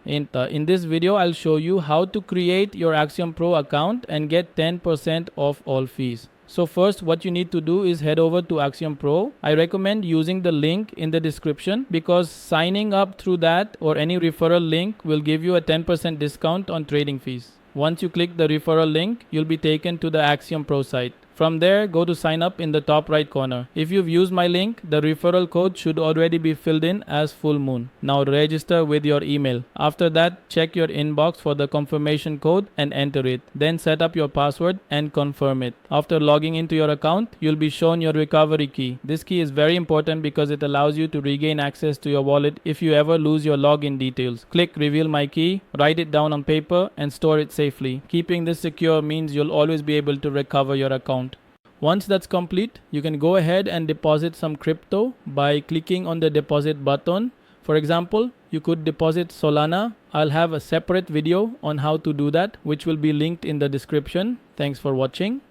In this video, I'll show you how to create your Axiom Pro account and get 10% off all fees. So first, what you need to do is head over to Axiom Pro. I recommend using the link in the description because signing up through that or any referral link will give you a 10% discount on trading fees. Once you click the referral link, you'll be taken to the Axiom Pro site. From there, go to sign up in the top right corner. If you've used my link, the referral code should already be filled in as full moon. Now register with your email. After that, check your inbox for the confirmation code and enter it. Then set up your password and confirm it. After logging into your account, you'll be shown your recovery key. This key is very important because it allows you to regain access to your wallet if you ever lose your login details. Click reveal my key, write it down on paper and store it safely. Keeping this secure means you'll always be able to recover your account. Once that's complete, you can go ahead and deposit some crypto by clicking on the deposit button. For example, you could deposit Solana. I'll have a separate video on how to do that, which will be linked in the description. Thanks for watching.